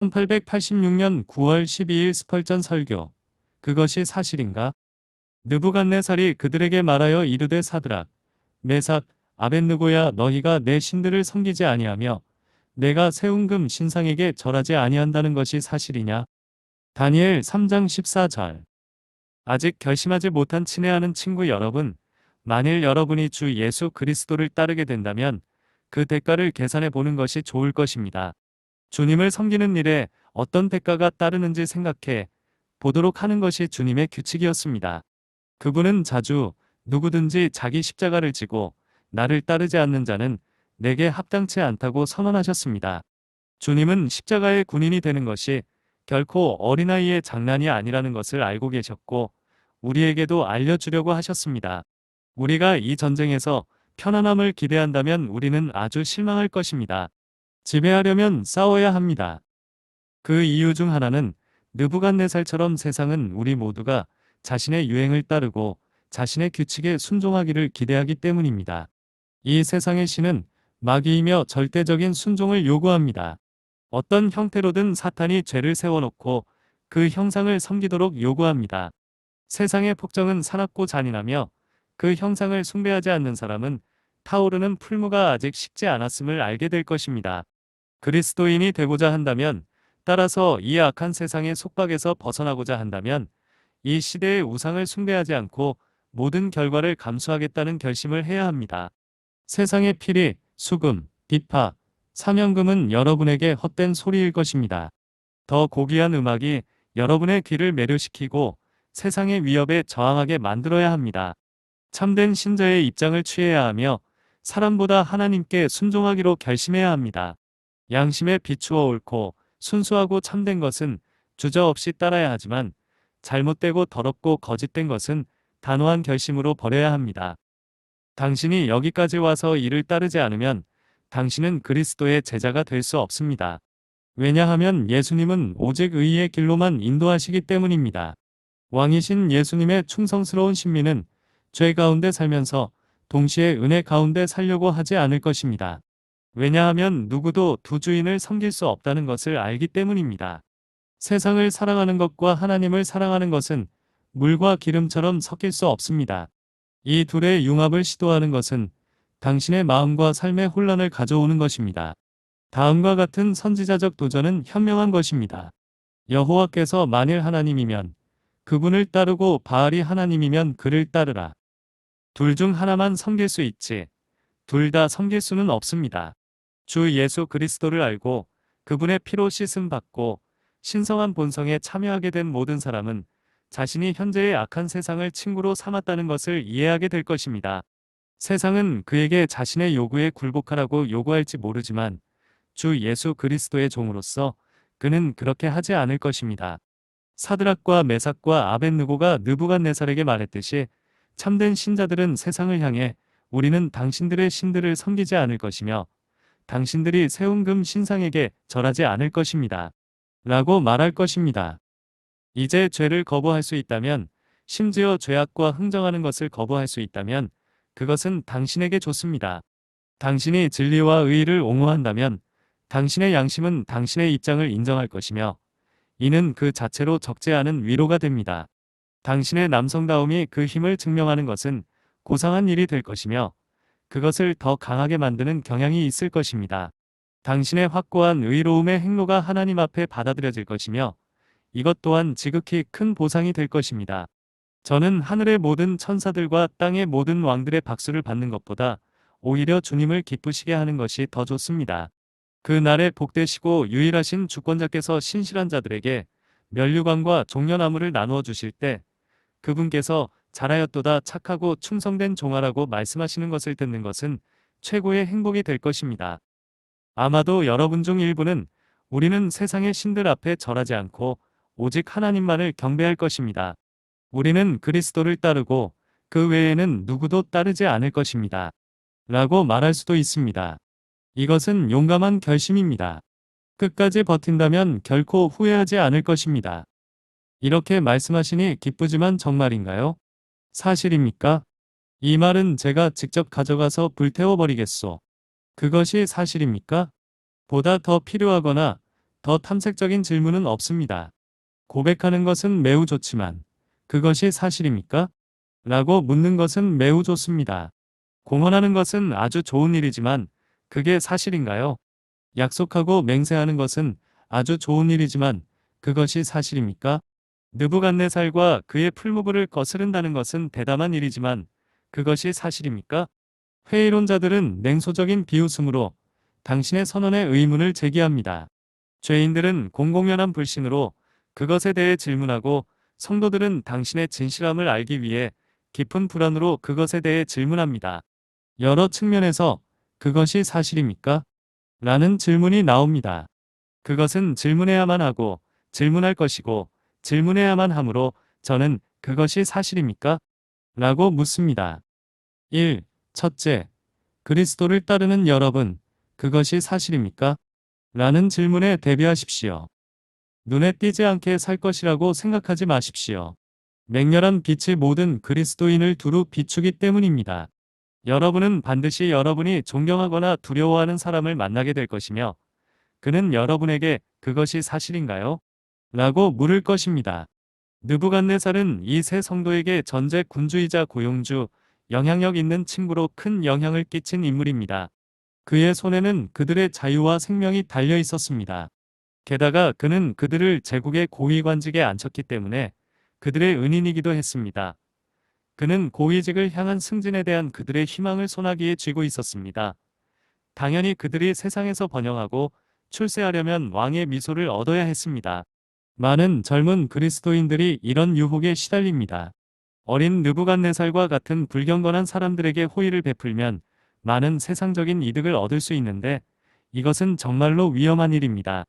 1886년 9월 12일 스펄전 설교. 그것이 사실인가? 느부갓네살이 그들에게 말하여 이르되 사드락, 메삭, 아벳느고야 너희가 내 신들을 섬기지 아니하며 내가 세운 금 신상에게 절하지 아니한다는 것이 사실이냐? 다니엘 3장 14절. 아직 결심하지 못한 친애하는 친구 여러분, 만일 여러분이 주 예수 그리스도를 따르게 된다면 그 대가를 계산해 보는 것이 좋을 것입니다. 주님을 섬기는 일에 어떤 대가가 따르는지 생각해 보도록 하는 것이 주님의 규칙이었습니다. 그분은 자주 누구든지 자기 십자가를 지고 나를 따르지 않는 자는 내게 합당치 않다고 선언하셨습니다. 주님은 십자가의 군인이 되는 것이 결코 어린아이의 장난이 아니라는 것을 알고 계셨고 우리에게도 알려주려고 하셨습니다. 우리가 이 전쟁에서 편안함을 기대한다면 우리는 아주 실망할 것입니다. 지배하려면 싸워야 합니다. 그 이유 중 하나는 느부갓네살처럼 세상은 우리 모두가 자신의 유행을 따르고 자신의 규칙에 순종하기를 기대하기 때문입니다. 이 세상의 신은 마귀이며 절대적인 순종을 요구합니다. 어떤 형태로든 사탄이 죄를 세워놓고 그 형상을 섬기도록 요구합니다. 세상의 폭정은 사납고 잔인하며 그 형상을 숭배하지 않는 사람은 타오르는 풀무가 아직 식지 않았음을 알게 될 것입니다. 그리스도인이 되고자 한다면, 따라서 이 악한 세상의 속박에서 벗어나고자 한다면 이 시대의 우상을 숭배하지 않고 모든 결과를 감수하겠다는 결심을 해야 합니다. 세상의 피리, 수금, 비파, 사명금은 여러분에게 헛된 소리일 것입니다. 더 고귀한 음악이 여러분의 귀를 매료시키고 세상의 위협에 저항하게 만들어야 합니다. 참된 신자의 입장을 취해야 하며 사람보다 하나님께 순종하기로 결심해야 합니다. 양심에 비추어 옳고 순수하고 참된 것은 주저없이 따라야 하지만 잘못되고 더럽고 거짓된 것은 단호한 결심으로 버려야 합니다. 당신이 여기까지 와서 이를 따르지 않으면 당신은 그리스도의 제자가 될 수 없습니다. 왜냐하면 예수님은 오직 의의 길로만 인도하시기 때문입니다. 왕이신 예수님의 충성스러운 신민은 죄 가운데 살면서 동시에 은혜 가운데 살려고 하지 않을 것입니다. 왜냐하면 누구도 두 주인을 섬길 수 없다는 것을 알기 때문입니다. 세상을 사랑하는 것과 하나님을 사랑하는 것은 물과 기름처럼 섞일 수 없습니다. 이 둘의 융합을 시도하는 것은 당신의 마음과 삶의 혼란을 가져오는 것입니다. 다음과 같은 선지자적 도전은 현명한 것입니다. 여호와께서 만일 하나님이면 그분을 따르고 바알이 하나님이면 그를 따르라. 둘 중 하나만 섬길 수 있지 둘 다 섬길 수는 없습니다. 주 예수 그리스도를 알고 그분의 피로 씻음 받고 신성한 본성에 참여하게 된 모든 사람은 자신이 현재의 악한 세상을 친구로 삼았다는 것을 이해하게 될 것입니다. 세상은 그에게 자신의 요구에 굴복하라고 요구할지 모르지만 주 예수 그리스도의 종으로서 그는 그렇게 하지 않을 것입니다. 사드락과 메삭과 아벳느고가 느부갓네살에게 말했듯이 참된 신자들은 세상을 향해 우리는 당신들의 신들을 섬기지 않을 것이며 당신들이 세운 금 신상에게 절하지 않을 것입니다. 라고 말할 것입니다. 이제 죄를 거부할 수 있다면, 심지어 죄악과 흥정하는 것을 거부할 수 있다면 그것은 당신에게 좋습니다. 당신이 진리와 의의를 옹호한다면 당신의 양심은 당신의 입장을 인정할 것이며 이는 그 자체로 적지 않은 위로가 됩니다. 당신의 남성다움이 그 힘을 증명하는 것은 고상한 일이 될 것이며 그것을 더 강하게 만드는 경향이 있을 것입니다. 당신의 확고한 의로움의 행로가 하나님 앞에 받아들여질 것이며 이것 또한 지극히 큰 보상이 될 것입니다. 저는 하늘의 모든 천사들과 땅의 모든 왕들의 박수를 받는 것보다 오히려 주님을 기쁘시게 하는 것이 더 좋습니다. 그 날에 복되시고 유일하신 주권자께서 신실한 자들에게 면류관과 종려나무를 나누어 주실 때 그분께서 잘하였도다 착하고 충성된 종아라고 말씀하시는 것을 듣는 것은 최고의 행복이 될 것입니다. 아마도 여러분 중 일부는 우리는 세상의 신들 앞에 절하지 않고 오직 하나님만을 경배할 것입니다. 우리는 그리스도를 따르고 그 외에는 누구도 따르지 않을 것입니다. 라고 말할 수도 있습니다. 이것은 용감한 결심입니다. 끝까지 버틴다면 결코 후회하지 않을 것입니다. 이렇게 말씀하시니 기쁘지만 정말인가요? 사실입니까? 이 말은 제가 직접 가져가서 불태워버리겠소. 그것이 사실입니까? 보다 더 필요하거나 더 탐색적인 질문은 없습니다. 고백하는 것은 매우 좋지만 그것이 사실입니까? 라고 묻는 것은 매우 좋습니다. 공언하는 것은 아주 좋은 일이지만 그게 사실인가요? 약속하고 맹세하는 것은 아주 좋은 일이지만 그것이 사실입니까? 느부갓네살과 그의 풀무불을 거스른다는 것은 대담한 일이지만 그것이 사실입니까? 회의론자들은 냉소적인 비웃음으로 당신의 선언에 의문을 제기합니다. 죄인들은 공공연한 불신으로 그것에 대해 질문하고 성도들은 당신의 진실함을 알기 위해 깊은 불안으로 그것에 대해 질문합니다. 여러 측면에서 그것이 사실입니까? 라는 질문이 나옵니다. 그것은 질문해야만 하고 질문할 것이고 질문해야만 하므로 저는 그것이 사실입니까? 라고 묻습니다. 1. 첫째, 그리스도를 따르는 여러분, 그것이 사실입니까? 라는 질문에 대비하십시오. 눈에 띄지 않게 살 것이라고 생각하지 마십시오. 맹렬한 빛이 모든 그리스도인을 두루 비추기 때문입니다. 여러분은 반드시 여러분이 존경하거나 두려워하는 사람을 만나게 될 것이며 그는 여러분에게 그것이 사실인가요? 라고 물을 것입니다. 느부갓네살은 이 세 성도에게 전제 군주이자 고용주, 영향력 있는 친구로 큰 영향을 끼친 인물입니다. 그의 손에는 그들의 자유와 생명이 달려 있었습니다. 게다가 그는 그들을 제국의 고위관직에 앉혔기 때문에 그들의 은인이기도 했습니다. 그는 고위직을 향한 승진에 대한 그들의 희망을 소나기에 쥐고 있었습니다. 당연히 그들이 세상에서 번영하고 출세하려면 왕의 미소를 얻어야 했습니다. 많은 젊은 그리스도인들이 이런 유혹에 시달립니다. 어린 느부갓네살과 같은 불경건한 사람들에게 호의를 베풀면 많은 세상적인 이득을 얻을 수 있는데 이것은 정말로 위험한 일입니다.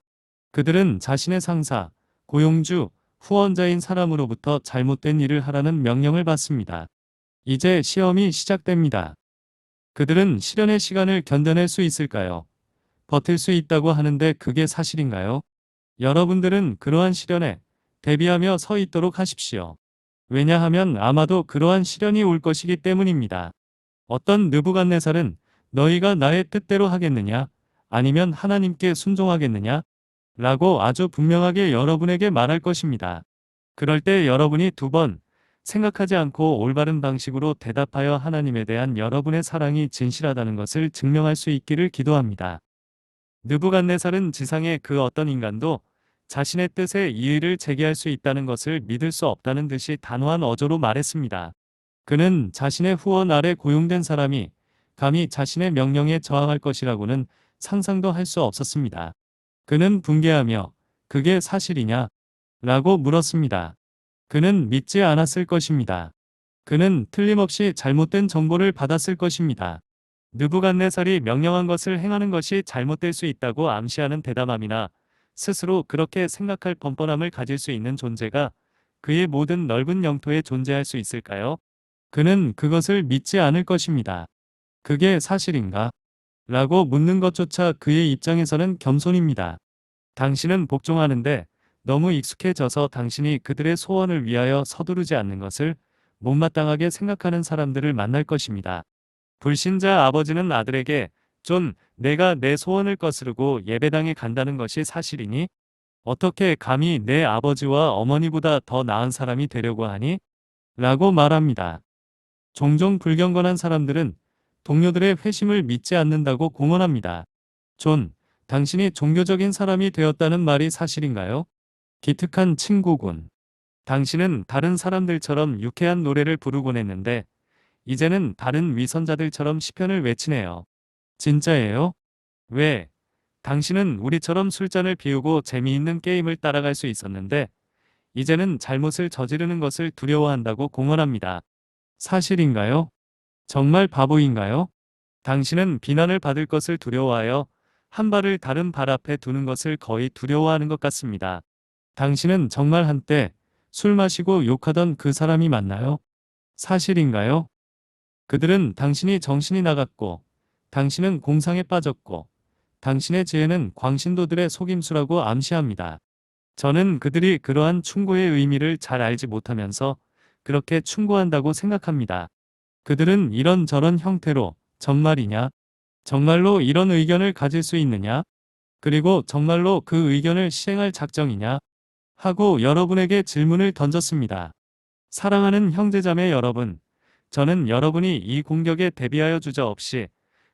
그들은 자신의 상사, 고용주, 후원자인 사람으로부터 잘못된 일을 하라는 명령을 받습니다. 이제 시험이 시작됩니다. 그들은 시련의 시간을 견뎌낼 수 있을까요? 버틸 수 있다고 하는데 그게 사실인가요? 여러분들은 그러한 시련에 대비하며 서 있도록 하십시오. 왜냐하면 아마도 그러한 시련이 올 것이기 때문입니다. 어떤 느부갓네살은 너희가 나의 뜻대로 하겠느냐? 아니면 하나님께 순종하겠느냐? 라고 아주 분명하게 여러분에게 말할 것입니다. 그럴 때 여러분이 두 번 생각하지 않고 올바른 방식으로 대답하여 하나님에 대한 여러분의 사랑이 진실하다는 것을 증명할 수 있기를 기도합니다. 느부갓네살은 지상의 그 어떤 인간도 자신의 뜻에 이의를 제기할 수 있다는 것을 믿을 수 없다는 듯이 단호한 어조로 말했습니다. 그는 자신의 후원 아래 고용된 사람이 감히 자신의 명령에 저항할 것이라고는 상상도 할 수 없었습니다. 그는 붕괴하며 그게 사실이냐? 라고 물었습니다. 그는 믿지 않았을 것입니다. 그는 틀림없이 잘못된 정보를 받았을 것입니다. 느부갓네살이 명령한 것을 행하는 것이 잘못될 수 있다고 암시하는 대담함이나 스스로 그렇게 생각할 뻔뻔함을 가질 수 있는 존재가 그의 모든 넓은 영토에 존재할 수 있을까요? 그는 그것을 믿지 않을 것입니다. 그게 사실인가? 라고 묻는 것조차 그의 입장에서는 겸손입니다. 당신은 복종하는데 너무 익숙해져서 당신이 그들의 소원을 위하여 서두르지 않는 것을 못마땅하게 생각하는 사람들을 만날 것입니다. 불신자 아버지는 아들에게 존, 내가 내 소원을 거스르고 예배당에 간다는 것이 사실이니? 어떻게 감히 내 아버지와 어머니보다 더 나은 사람이 되려고 하니? 라고 말합니다. 종종 불경건한 사람들은 동료들의 회심을 믿지 않는다고 공언합니다. 존, 당신이 종교적인 사람이 되었다는 말이 사실인가요? 기특한 친구군. 당신은 다른 사람들처럼 유쾌한 노래를 부르곤 했는데 이제는 다른 위선자들처럼 시편을 외치네요. 진짜예요? 왜? 당신은 우리처럼 술잔을 비우고 재미있는 게임을 따라갈 수 있었는데 이제는 잘못을 저지르는 것을 두려워한다고 공언합니다. 사실인가요? 정말 바보인가요? 당신은 비난을 받을 것을 두려워하여 한 발을 다른 발 앞에 두는 것을 거의 두려워하는 것 같습니다. 당신은 정말 한때 술 마시고 욕하던 그 사람이 맞나요? 사실인가요? 그들은 당신이 정신이 나갔고 당신은 공상에 빠졌고 당신의 지혜는 광신도들의 속임수라고 암시합니다. 저는 그들이 그러한 충고의 의미를 잘 알지 못하면서 그렇게 충고한다고 생각합니다. 그들은 이런저런 형태로 정말이냐? 정말로 이런 의견을 가질 수 있느냐? 그리고 정말로 그 의견을 실행할 작정이냐? 하고 여러분에게 질문을 던졌습니다. 사랑하는 형제자매 여러분, 저는 여러분이 이 공격에 대비하여 주저없이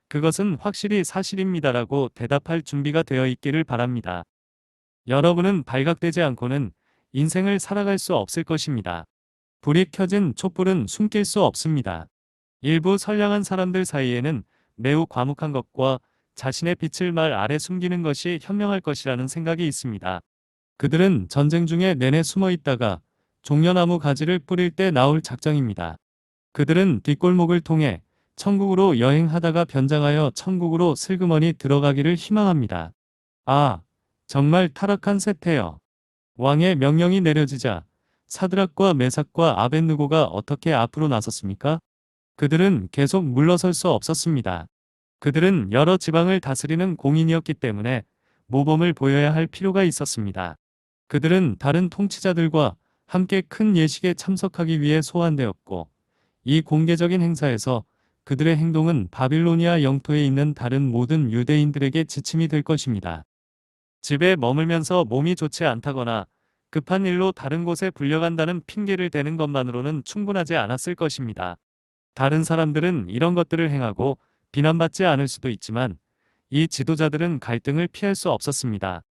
그것은 확실히 사실입니다라고 대답할 준비가 되어 있기를 바랍니다. 여러분은 발각되지 않고는 인생을 살아갈 수 없을 것입니다. 불이 켜진 촛불은 숨길 수 없습니다. 일부 선량한 사람들 사이에는 매우 과묵한 것과 자신의 빛을 말 아래 숨기는 것이 현명할 것이라는 생각이 있습니다. 그들은 전쟁 중에 내내 숨어 있다가 종려나무 가지를 뿌릴 때 나올 작정입니다. 그들은 뒷골목을 통해 천국으로 여행하다가 변장하여 천국으로 슬그머니 들어가기를 희망합니다. 아, 정말 타락한 세태여. 왕의 명령이 내려지자 사드락과 메삭과 아벳느고가 어떻게 앞으로 나섰습니까? 그들은 계속 물러설 수 없었습니다. 그들은 여러 지방을 다스리는 공인이었기 때문에 모범을 보여야 할 필요가 있었습니다. 그들은 다른 통치자들과 함께 큰 예식에 참석하기 위해 소환되었고, 이 공개적인 행사에서 그들의 행동은 바빌로니아 영토에 있는 다른 모든 유대인들에게 지침이 될 것입니다. 집에 머물면서 몸이 좋지 않다거나 급한 일로 다른 곳에 불려간다는 핑계를 대는 것만으로는 충분하지 않았을 것입니다. 다른 사람들은 이런 것들을 행하고 비난받지 않을 수도 있지만 이 지도자들은 갈등을 피할 수 없었습니다.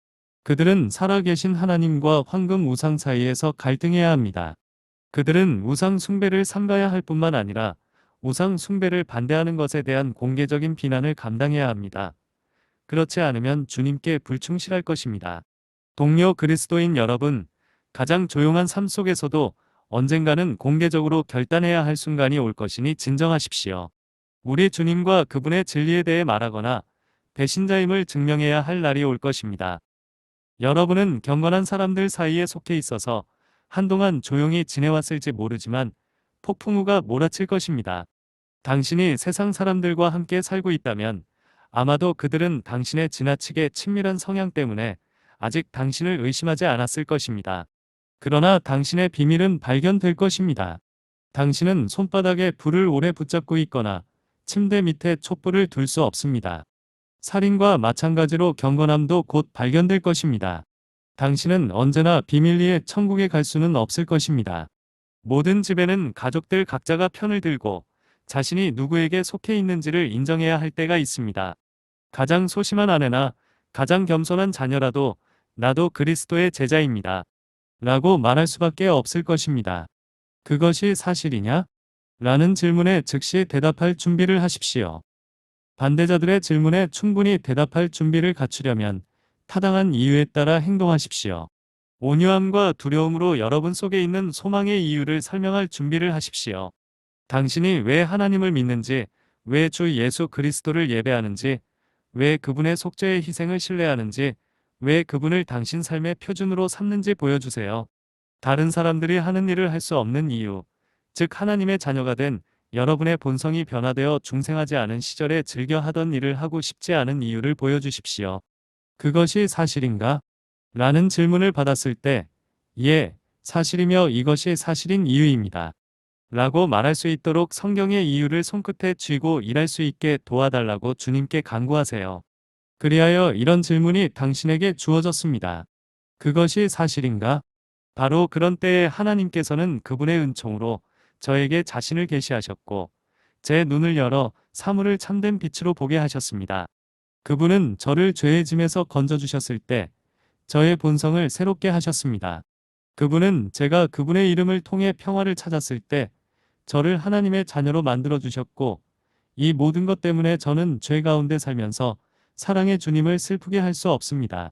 그들은 살아계신 하나님과 황금 우상 사이에서 갈등해야 합니다. 그들은 우상 숭배를 삼가야 할 뿐만 아니라 우상 숭배를 반대하는 것에 대한 공개적인 비난을 감당해야 합니다. 그렇지 않으면 주님께 불충실할 것입니다. 동료 그리스도인 여러분, 가장 조용한 삶 속에서도 언젠가는 공개적으로 결단해야 할 순간이 올 것이니 진정하십시오. 우리 주님과 그분의 진리에 대해 말하거나 배신자임을 증명해야 할 날이 올 것입니다. 여러분은 경건한 사람들 사이에 속해 있어서 한동안 조용히 지내왔을지 모르지만 폭풍 우가 몰아칠 것입니다. 당신이 세상 사람들과 함께 살고 있다면 아마도 그들은 당신의 지나치게 친밀한 성향 때문에 아직 당신을 의심하지 않았을 것입니다. 그러나 당신의 비밀은 발견될 것입니다. 당신은 손바닥에 불을 오래 붙잡고 있거나 침대 밑에 촛불을 둘 수 없습니다. 살인과 마찬가지로 경건함도 곧 발견될 것입니다. 당신은 언제나 비밀리에 천국에 갈 수는 없을 것입니다. 모든 집에는 가족들 각자가 편을 들고 자신이 누구에게 속해 있는지를 인정해야 할 때가 있습니다. 가장 소심한 아내나 가장 겸손한 자녀라도 나도 그리스도의 제자입니다. 라고 말할 수밖에 없을 것입니다. 그것이 사실이냐? 라는 질문에 즉시 대답할 준비를 하십시오. 반대자들의 질문에 충분히 대답할 준비를 갖추려면 타당한 이유에 따라 행동하십시오. 온유함과 두려움으로 여러분 속에 있는 소망의 이유를 설명할 준비를 하십시오. 당신이 왜 하나님을 믿는지, 왜 주 예수 그리스도를 예배하는지, 왜 그분의 속죄의 희생을 신뢰하는지, 왜 그분을 당신 삶의 표준으로 삼는지 보여주세요. 다른 사람들이 하는 일을 할 수 없는 이유, 즉 하나님의 자녀가 된 여러분의 본성이 변화되어 중생하지 않은 시절에 즐겨 하던 일을 하고 싶지 않은 이유를 보여주십시오. 그것이 사실인가? 라는 질문을 받았을 때, 예, 사실이며 이것이 사실인 이유입니다. 라고 말할 수 있도록 성경의 이유를 손끝에 쥐고 일할 수 있게 도와달라고 주님께 간구하세요. 그리하여 이런 질문이 당신에게 주어졌습니다. 그것이 사실인가? 바로 그런 때에 하나님께서는 그분의 은총으로 저에게 자신을 계시하셨고 제 눈을 열어 사물을 참된 빛으로 보게 하셨습니다. 그분은 저를 죄의 짐에서 건져주셨을 때 저의 본성을 새롭게 하셨습니다. 그분은 제가 그분의 이름을 통해 평화를 찾았을 때 저를 하나님의 자녀로 만들어 주셨고 이 모든 것 때문에 저는 죄 가운데 살면서 사랑의 주님을 슬프게 할 수 없습니다.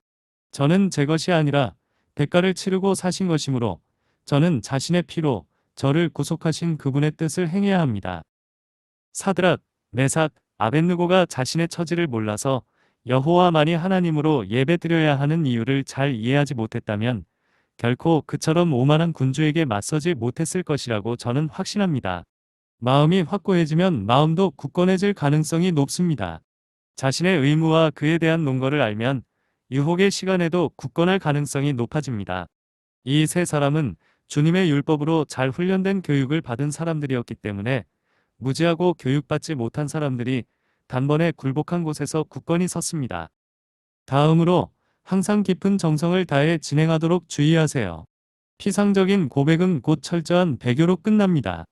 저는 제 것이 아니라 대가를 치르고 사신 것이므로 저는 자신의 피로 저를 구속하신 그분의 뜻을 행해야 합니다. 사드락, 메삭, 아벳느고가 자신의 처지를 몰라서 여호와만이 하나님으로 예배드려야 하는 이유를 잘 이해하지 못했다면 결코 그처럼 오만한 군주에게 맞서지 못했을 것이라고 저는 확신합니다. 마음이 확고해지면 마음도 굳건해질 가능성이 높습니다. 자신의 의무와 그에 대한 논거를 알면 유혹의 시간에도 굳건할 가능성이 높아집니다. 이 세 사람은 주님의 율법으로 잘 훈련된 교육을 받은 사람들이었기 때문에 무지하고 교육받지 못한 사람들이 단번에 굴복한 곳에서 굳건히 섰습니다. 다음으로 항상 깊은 정성을 다해 진행하도록 주의하세요. 피상적인 고백은 곧 철저한 배교로 끝납니다.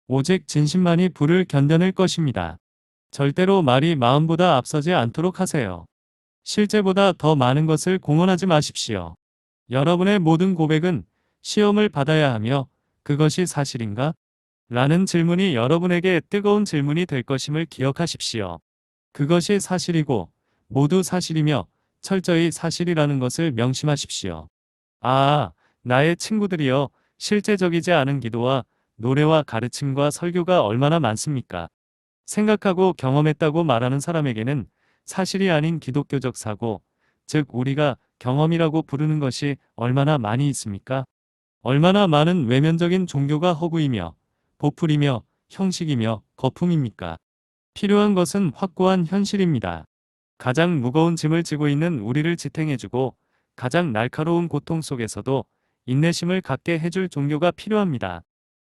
오직 진심만이 불을 견뎌낼 것입니다. 절대로 말이 마음보다 앞서지 않도록 하세요. 실제보다 더 많은 것을 공언하지 마십시오. 여러분의 모든 고백은 시험을 받아야 하며 그것이 사실인가? 라는 질문이 여러분에게 뜨거운 질문이 될 것임을 기억하십시오. 그것이 사실이고 모두 사실이며 철저히 사실이라는 것을 명심하십시오. 아, 나의 친구들이여, 실제적이지 않은 기도와 노래와 가르침과 설교가 얼마나 많습니까? 생각하고 경험했다고 말하는 사람에게는 사실이 아닌 기독교적 사고, 즉 우리가 경험이라고 부르는 것이 얼마나 많이 있습니까? 얼마나 많은 외면적인 종교가 허구이며 보풀이며 형식이며 거품입니까? 필요한 것은 확고한 현실입니다. 가장 무거운 짐을 지고 있는 우리를 지탱해주고 가장 날카로운 고통 속에서도 인내심을 갖게 해줄 종교가 필요합니다.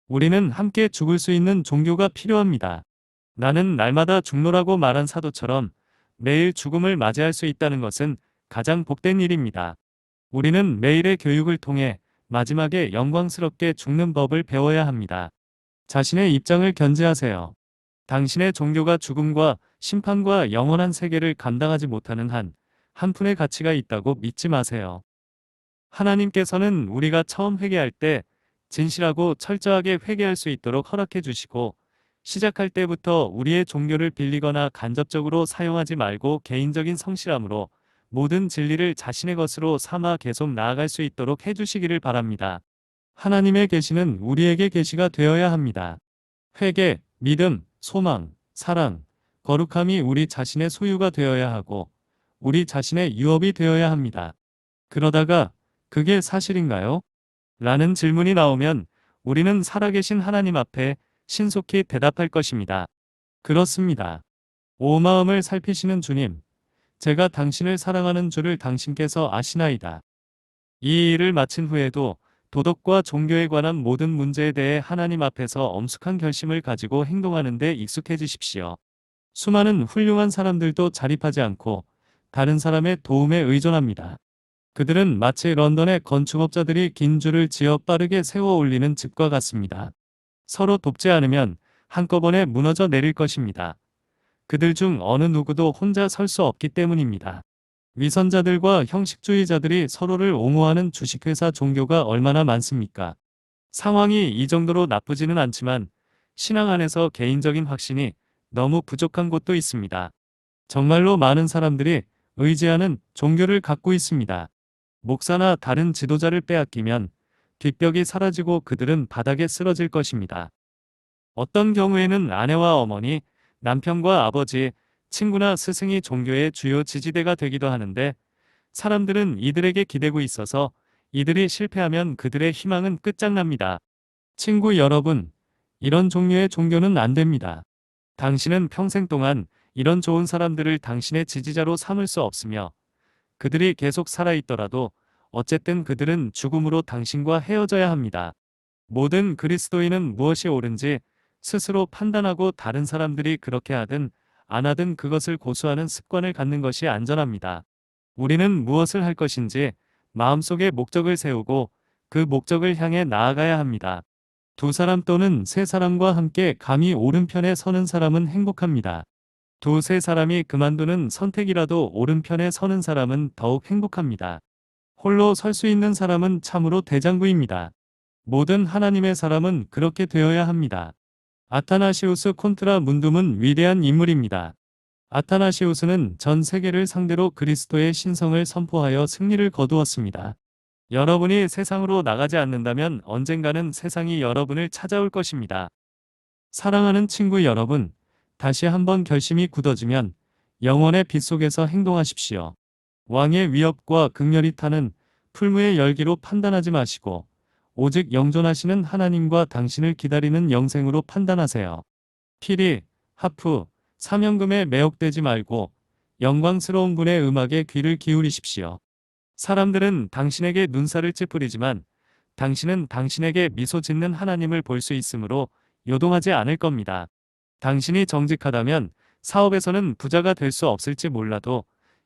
우리는 함께 죽을 수 있는 종교가 필요합니다. 나는 날마다 죽노라고 말한 사도처럼 매일 죽음을 맞이할 수 있다는 것은 가장 복된 일입니다. 우리는 매일의 교육을 통해 마지막에 영광스럽게 죽는 법을 배워야 합니다. 자신의 입장을 견지하세요. 당신의 종교가 죽음과 심판과 영원한 세계를 감당하지 못하는 한 푼의 가치가 있다고 믿지 마세요. 하나님께서는 우리가 처음 회개할 때 진실하고 철저하게 회개할 수 있도록 허락해 주시고 시작할 때부터 우리의 종교를 빌리거나 간접적으로 사용하지 말고 개인적인 성실함으로 모든 진리를 자신의 것으로 삼아 계속 나아갈 수 있도록 해주시기를 바랍니다. 하나님의 계시는 우리에게 계시가 되어야 합니다. 회개, 믿음, 소망, 사랑, 거룩함이 우리 자신의 소유가 되어야 하고 우리 자신의 유업이 되어야 합니다. 그러다가 그게 사실인가요? 라는 질문이 나오면 우리는 살아계신 하나님 앞에 신속히 대답할 것입니다. 그렇습니다. 오 마음을 살피시는 주님, 제가 당신을 사랑하는 줄을 당신께서 아시나이다. 이 일을 마친 후에도 도덕과 종교에 관한 모든 문제에 대해 하나님 앞에서 엄숙한 결심을 가지고 행동하는 데 익숙해지십시오. 수많은 훌륭한 사람들도 자립하지 않고 다른 사람의 도움에 의존합니다. 그들은 마치 런던의 건축업자들이 긴 줄을 지어 빠르게 세워 올리는 집과 같습니다. 서로 돕지 않으면 한꺼번에 무너져 내릴 것입니다. 그들 중 어느 누구도 혼자 설 수 없기 때문입니다. 위선자들과 형식주의자들이 서로를 옹호하는 주식회사 종교가 얼마나 많습니까? 상황이 이 정도로 나쁘지는 않지만 신앙 안에서 개인적인 확신이 너무 부족한 곳도 있습니다. 정말로 많은 사람들이 의지하는 종교를 갖고 있습니다. 목사나 다른 지도자를 빼앗기면 뒷벽이 사라지고 그들은 바닥에 쓰러질 것입니다. 어떤 경우에는 아내와 어머니, 남편과 아버지, 친구나 스승이 종교의 주요 지지대가 되기도 하는데 사람들은 이들에게 기대고 있어서 이들이 실패하면 그들의 희망은 끝장납니다. 친구 여러분, 이런 종류의 종교는 안 됩니다. 당신은 평생 동안 이런 좋은 사람들을 당신의 지지자로 삼을 수 없으며 그들이 계속 살아있더라도 어쨌든 그들은 죽음으로 당신과 헤어져야 합니다. 모든 그리스도인은 무엇이 옳은지 스스로 판단하고 다른 사람들이 그렇게 하든 안 하든 그것을 고수하는 습관을 갖는 것이 안전합니다. 우리는 무엇을 할 것인지 마음속에 목적을 세우고 그 목적을 향해 나아가야 합니다. 두 사람 또는 세 사람과 함께 감히 오른편에 서는 사람은 행복합니다. 두세 사람이 그만두는 선택이라도 오른편에 서는 사람은 더욱 행복합니다. 홀로 설 수 있는 사람은 참으로 대장부입니다. 모든 하나님의 사람은 그렇게 되어야 합니다. 아타나시우스 콘트라 문둠은 위대한 인물입니다. 아타나시우스는 전 세계를 상대로 그리스도의 신성을 선포하여 승리를 거두었습니다. 여러분이 세상으로 나가지 않는다면 언젠가는 세상이 여러분을 찾아올 것입니다. 사랑하는 친구 여러분, 다시 한번 결심이 굳어지면 영원의 빛 속에서 행동하십시오. 왕의 위협과 극렬히 타는 풀무의 열기로 판단하지 마시고 오직 영존하시는 하나님과 당신을 기다리는 영생으로 판단하세요. 피리, 하프, 사명금에 매혹되지 말고 영광스러운 분의 음악에 귀를 기울이십시오. 사람들은 당신에게 눈살을 찌푸리지만 당신은 당신에게 미소 짓는 하나님을 볼 수 있으므로 요동하지 않을 겁니다. 당신이 정직하다면 사업에서는 부자가 될 수 없을지 몰라도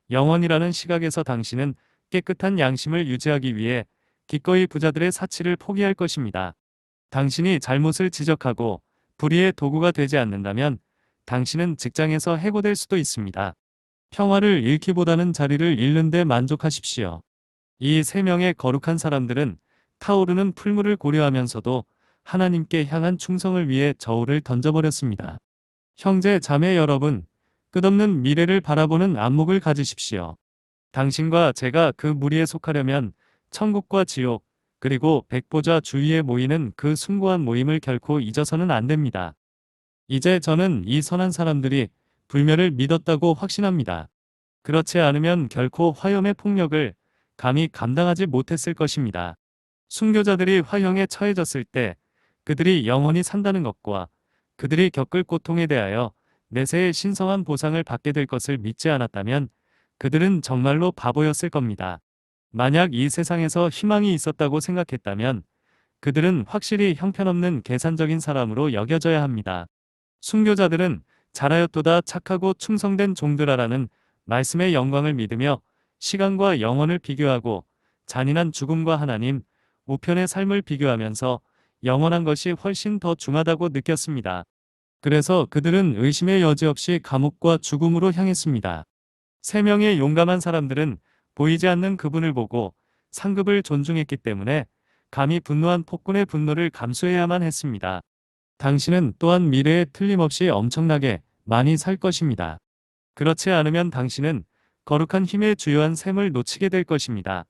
영혼이라는 시각에서 당신은 깨끗한 양심을 유지하기 위해 기꺼이 부자들의 사치를 포기할 것입니다. 당신이 잘못을 지적하고 불의의 도구가 되지 않는다면 당신은 직장에서 해고될 수도 있습니다. 평화를 잃기보다는 자리를 잃는 데 만족하십시오. 이 세 명의 거룩한 사람들은 타오르는 풀물을 고려하면서도 하나님께 향한 충성을 위해 저울을 던져버렸습니다. 형제 자매 여러분, 끝없는 미래를 바라보는 안목을 가지십시오. 당신과 제가 그 무리에 속하려면 천국과 지옥, 그리고 백보자 주위에 모이는 그 숭고한 모임을 결코 잊어서는 안 됩니다. 이제 저는 이 선한 사람들이 불멸을 믿었다고 확신합니다. 그렇지 않으면 결코 화염의 폭력을 감히 감당하지 못했을 것입니다. 순교자들이 화형에 처해졌을 때 그들이 영원히 산다는 것과 그들이 겪을 고통에 대하여 내세의 신성한 보상을 받게 될 것을 믿지 않았다면 그들은 정말로 바보였을 겁니다. 만약 이 세상에서 희망이 있었다고 생각했다면 그들은 확실히 형편없는 계산적인 사람으로 여겨져야 합니다. 순교자들은 잘하였도다 착하고 충성된 종들아라는 말씀의 영광을 믿으며 시간과 영원을 비교하고 잔인한 죽음과 하나님, 우편의 삶을 비교하면서 영원한 것이 훨씬 더 중하다고 느꼈습니다. 그래서 그들은 의심의 여지 없이 감옥과 죽음으로 향했습니다. 세 명의 용감한 사람들은 보이지 않는 그분을 보고 상급을 존중했기 때문에 감히 분노한 폭군의 분노를 감수해야만 했습니다. 당신은 또한 미래에 틀림없이 엄청나게 많이 살 것입니다. 그렇지 않으면 당신은 거룩한 힘의 주요한 셈을 놓치게 될 것입니다.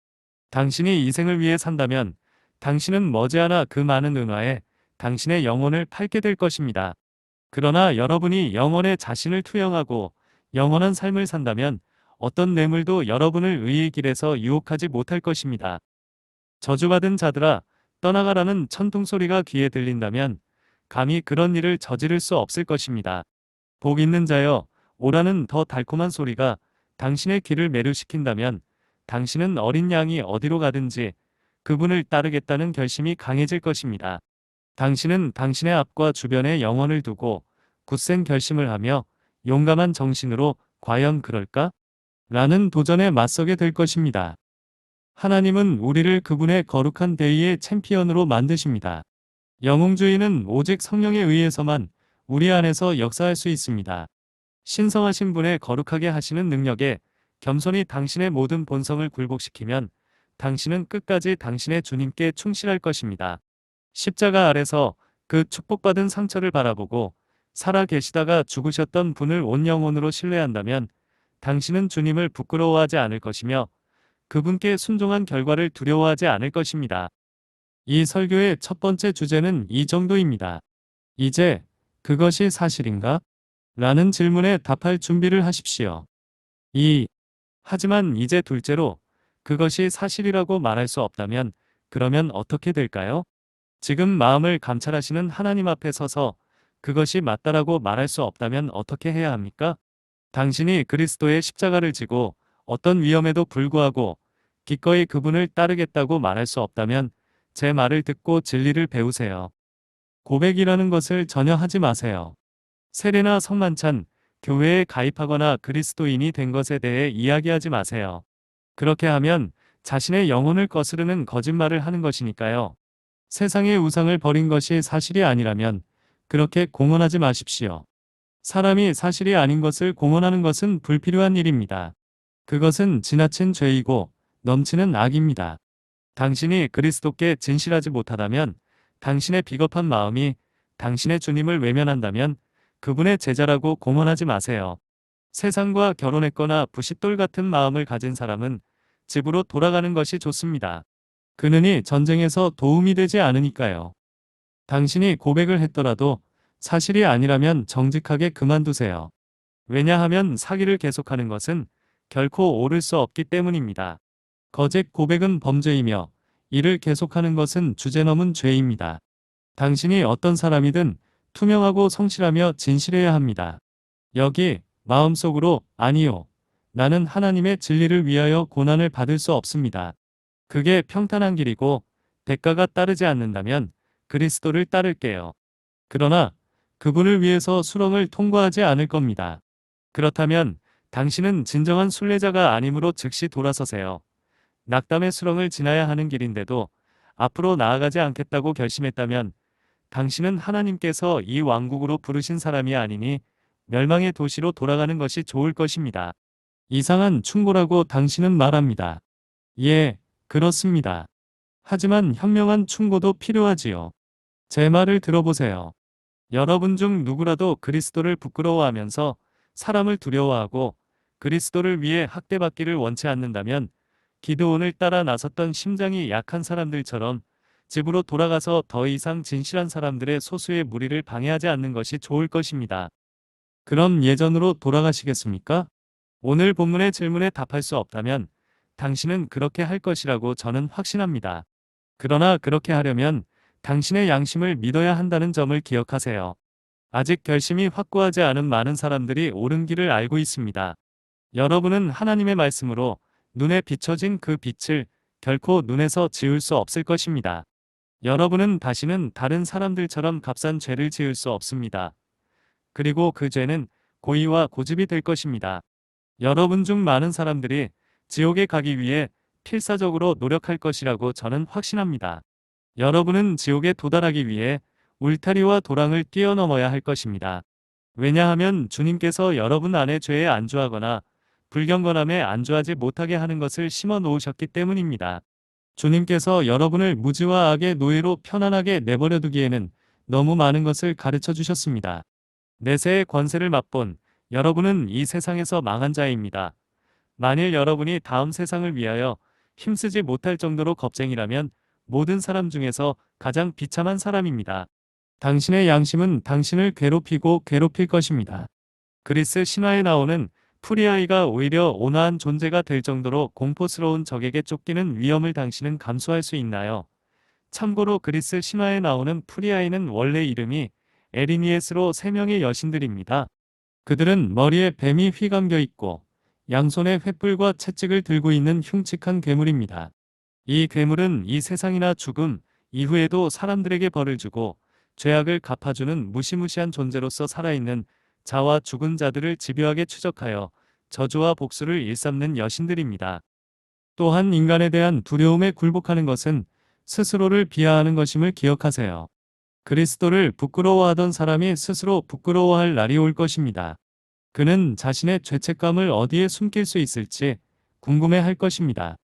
당신이 이 생을 위해 산다면 당신은 머지않아 그 많은 은화에 당신의 영혼을 팔게 될 것입니다. 그러나 여러분이 영혼에 자신을 투영하고 영원한 삶을 산다면 어떤 뇌물도 여러분을 의의 길에서 유혹하지 못할 것입니다. 저주받은 자들아, 떠나가라는 천둥소리가 귀에 들린다면 감히 그런 일을 저지를 수 없을 것입니다. 복 있는 자여, 오라는 더 달콤한 소리가 당신의 귀를 매료시킨다면 당신은 어린 양이 어디로 가든지 그분을 따르겠다는 결심이 강해질 것입니다. 당신은 당신의 앞과 주변에 영혼을 두고 굳센 결심을 하며 용감한 정신으로 과연 그럴까? 라는 도전에 맞서게 될 것입니다. 하나님은 우리를 그분의 거룩한 대의의 챔피언으로 만드십니다. 영웅주의는 오직 성령에 의해서만 우리 안에서 역사할 수 있습니다. 신성하신 분의 거룩하게 하시는 능력에 겸손히 당신의 모든 본성을 굴복시키면 당신은 끝까지 당신의 주님께 충실할 것입니다. 십자가 아래서 그 축복받은 상처를 바라보고 살아 계시다가 죽으셨던 분을 온 영혼으로 신뢰한다면 당신은 주님을 부끄러워하지 않을 것이며 그분께 순종한 결과를 두려워하지 않을 것입니다. 이 설교의 첫 번째 주제는 이 정도입니다. 이제 그것이 사실인가? 라는 질문에 답할 준비를 하십시오. 하지만 이제 둘째로 그것이 사실이라고 말할 수 없다면 그러면 어떻게 될까요? 지금 마음을 감찰하시는 하나님 앞에 서서 그것이 맞다라고 말할 수 없다면 어떻게 해야 합니까? 당신이 그리스도의 십자가를 지고 어떤 위험에도 불구하고 기꺼이 그분을 따르겠다고 말할 수 없다면 제 말을 듣고 진리를 배우세요. 고백이라는 것을 전혀 하지 마세요. 세례나 성만찬, 교회에 가입하거나 그리스도인이 된 것에 대해 이야기하지 마세요. 그렇게 하면 자신의 영혼을 거스르는 거짓말을 하는 것이니까요. 세상의 우상을 버린 것이 사실이 아니라면 그렇게 공언하지 마십시오. 사람이 사실이 아닌 것을 공언하는 것은 불필요한 일입니다. 그것은 지나친 죄이고 넘치는 악입니다. 당신이 그리스도께 진실하지 못하다면 당신의 비겁한 마음이 당신의 주님을 외면한다면 그분의 제자라고 공언하지 마세요. 세상과 결혼했거나 부싯돌 같은 마음을 가진 사람은 집으로 돌아가는 것이 좋습니다. 그느니 전쟁에서 도움이 되지 않으니까요. 당신이 고백을 했더라도 사실이 아니라면 정직하게 그만두세요. 왜냐하면 사기를 계속하는 것은 결코 옳을 수 없기 때문입니다. 거짓 고백은 범죄이며 이를 계속하는 것은 주제넘은 죄입니다. 당신이 어떤 사람이든 투명하고 성실하며 진실해야 합니다. 여기 마음속으로 아니요. 나는 하나님의 진리를 위하여 고난을 받을 수 없습니다. 그게 평탄한 길이고 대가가 따르지 않는다면 그리스도를 따를게요. 그러나 그분을 위해서 수렁을 통과하지 않을 겁니다. 그렇다면 당신은 진정한 순례자가 아니므로 즉시 돌아서세요. 낙담의 수렁을 지나야 하는 길인데도 앞으로 나아가지 않겠다고 결심했다면 당신은 하나님께서 이 왕국으로 부르신 사람이 아니니 멸망의 도시로 돌아가는 것이 좋을 것입니다. 이상한 충고라고 당신은 말합니다. 예, 그렇습니다. 하지만 현명한 충고도 필요하지요. 제 말을 들어보세요. 여러분 중 누구라도 그리스도를 부끄러워하면서 사람을 두려워하고 그리스도를 위해 학대받기를 원치 않는다면 기드온을 따라 나섰던 심장이 약한 사람들처럼 집으로 돌아가서 더 이상 진실한 사람들의 소수의 무리를 방해하지 않는 것이 좋을 것입니다. 그럼 예전으로 돌아가시겠습니까? 오늘 본문의 질문에 답할 수 없다면 당신은 그렇게 할 것이라고 저는 확신합니다. 그러나 그렇게 하려면 당신의 양심을 믿어야 한다는 점을 기억하세요. 아직 결심이 확고하지 않은 많은 사람들이 옳은 길을 알고 있습니다. 여러분은 하나님의 말씀으로 눈에 비춰진 그 빛을 결코 눈에서 지울 수 없을 것입니다. 여러분은 다시는 다른 사람들처럼 값싼 죄를 지을 수 없습니다. 그리고 그 죄는 고의와 고집이 될 것입니다. 여러분 중 많은 사람들이 지옥에 가기 위해 필사적으로 노력할 것이라고 저는 확신합니다. 여러분은 지옥에 도달하기 위해 울타리와 도랑을 뛰어넘어야 할 것입니다. 왜냐하면 주님께서 여러분 안에 죄에 안주하거나 불경건함에 안주하지 못하게 하는 것을 심어 놓으셨기 때문입니다. 주님께서 여러분을 무지와 악의 노예로 편안하게 내버려 두기에는 너무 많은 것을 가르쳐 주셨습니다. 내세의 권세를 맛본 여러분은 이 세상에서 망한 자입니다. 만일 여러분이 다음 세상을 위하여 힘쓰지 못할 정도로 겁쟁이라면 모든 사람 중에서 가장 비참한 사람입니다. 당신의 양심은 당신을 괴롭히고 괴롭힐 것입니다. 그리스 신화에 나오는 프리아이가 오히려 온화한 존재가 될 정도로 공포스러운 적에게 쫓기는 위험을 당신은 감수할 수 있나요? 참고로 그리스 신화에 나오는 프리아이는 원래 이름이 에리니에스로 3명의 여신들입니다. 그들은 머리에 뱀이 휘감겨 있고 양손에 횃불과 채찍을 들고 있는 흉측한 괴물입니다. 이 괴물은 이 세상이나 죽음 이후에도 사람들에게 벌을 주고 죄악을 갚아주는 무시무시한 존재로서 살아있는 자와 죽은 자들을 집요하게 추적하여 저주와 복수를 일삼는 여신들입니다. 또한 인간에 대한 두려움에 굴복하는 것은 스스로를 비하하는 것임을 기억하세요. 그리스도를 부끄러워하던 사람이 스스로 부끄러워할 날이 올 것입니다. 그는 자신의 죄책감을 어디에 숨길 수 있을지 궁금해할 것입니다.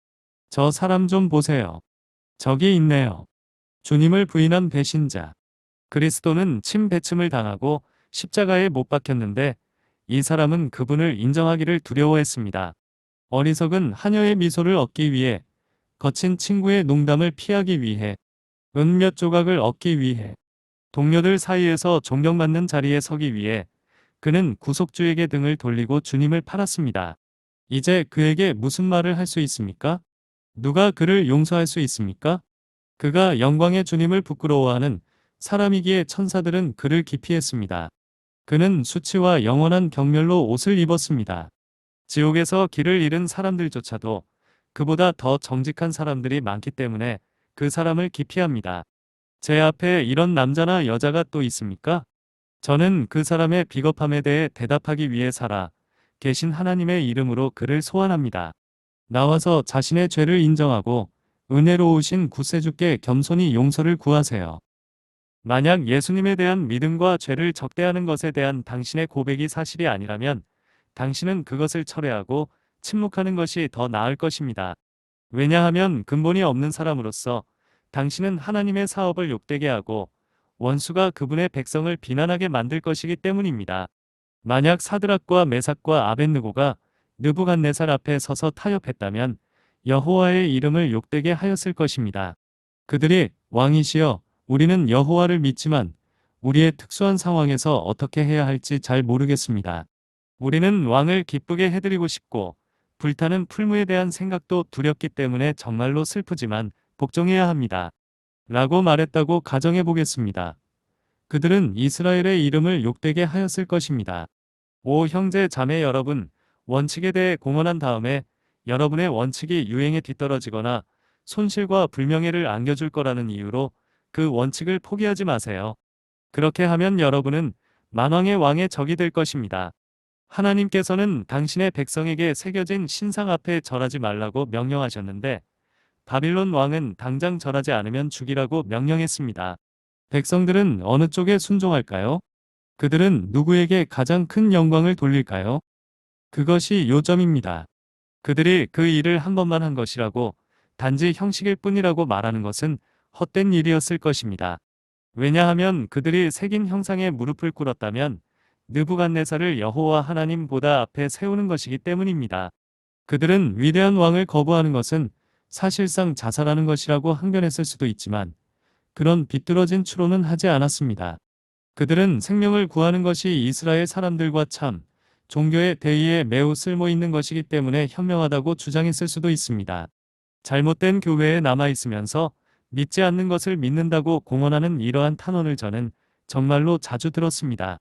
저 사람 좀 보세요. 저기 있네요. 주님을 부인한 배신자. 그리스도는 침배침을 당하고 십자가에 못 박혔는데 이 사람은 그분을 인정하기를 두려워했습니다. 어리석은 하녀의 미소를 얻기 위해, 거친 친구의 농담을 피하기 위해, 은 몇 조각을 얻기 위해, 동료들 사이에서 존경받는 자리에 서기 위해 그는 구속주에게 등을 돌리고 주님을 팔았습니다. 이제 그에게 무슨 말을 할 수 있습니까? 누가 그를 용서할 수 있습니까? 그가 영광의 주님을 부끄러워하는 사람이기에 천사들은 그를 기피했습니다. 그는 수치와 영원한 경멸로 옷을 입었습니다. 지옥에서 길을 잃은 사람들조차도 그보다 더 정직한 사람들이 많기 때문에 그 사람을 기피합니다. 제 앞에 이런 남자나 여자가 또 있습니까? 저는 그 사람의 비겁함에 대해 대답하기 위해 살아 계신 하나님의 이름으로 그를 소환합니다. 나와서 자신의 죄를 인정하고 은혜로우신 구세주께 겸손히 용서를 구하세요. 만약 예수님에 대한 믿음과 죄를 적대하는 것에 대한 당신의 고백이 사실이 아니라면 당신은 그것을 철회하고 침묵하는 것이 더 나을 것입니다. 왜냐하면 근본이 없는 사람으로서 당신은 하나님의 사업을 욕되게 하고 원수가 그분의 백성을 비난하게 만들 것이기 때문입니다. 만약 사드락과 메삭과 아벳느고가 느부갓네살 앞에 서서 타협했다면 여호와의 이름을 욕되게 하였을 것입니다. 그들이 왕이시여 우리는 여호와를 믿지만 우리의 특수한 상황에서 어떻게 해야 할지 잘 모르겠습니다. 우리는 왕을 기쁘게 해드리고 싶고 불타는 풀무에 대한 생각도 두렵기 때문에 정말로 슬프지만 복종해야 합니다. 라고 말했다고 가정해 보겠습니다. 그들은 이스라엘의 이름을 욕되게 하였을 것입니다. 오 형제 자매 여러분, 원칙에 대해 공언한 다음에 여러분의 원칙이 유행에 뒤떨어지거나 손실과 불명예를 안겨줄 거라는 이유로 그 원칙을 포기하지 마세요. 그렇게 하면 여러분은 만왕의 왕의 적이 될 것입니다. 하나님께서는 당신의 백성에게 새겨진 신상 앞에 절하지 말라고 명령하셨는데 바빌론 왕은 당장 절하지 않으면 죽이라고 명령했습니다. 백성들은 어느 쪽에 순종할까요? 그들은 누구에게 가장 큰 영광을 돌릴까요? 그것이 요점입니다. 그들이 그 일을 한 번만 한 것이라고 단지 형식일 뿐이라고 말하는 것은 헛된 일이었을 것입니다. 왜냐하면 그들이 새긴 형상에 무릎을 꿇었다면 느부갓네살을 여호와 하나님보다 앞에 세우는 것이기 때문입니다. 그들은 위대한 왕을 거부하는 것은 사실상 자살하는 것이라고 항변했을 수도 있지만 그런 비뚤어진 추론은 하지 않았습니다. 그들은 생명을 구하는 것이 이스라엘 사람들과 참 종교의 대의에 매우 쓸모있는 것이기 때문에 현명하다고 주장했을 수도 있습니다. 잘못된 교회에 남아있으면서 믿지 않는 것을 믿는다고 공언하는 이러한 탄원을 저는 정말로 자주 들었습니다.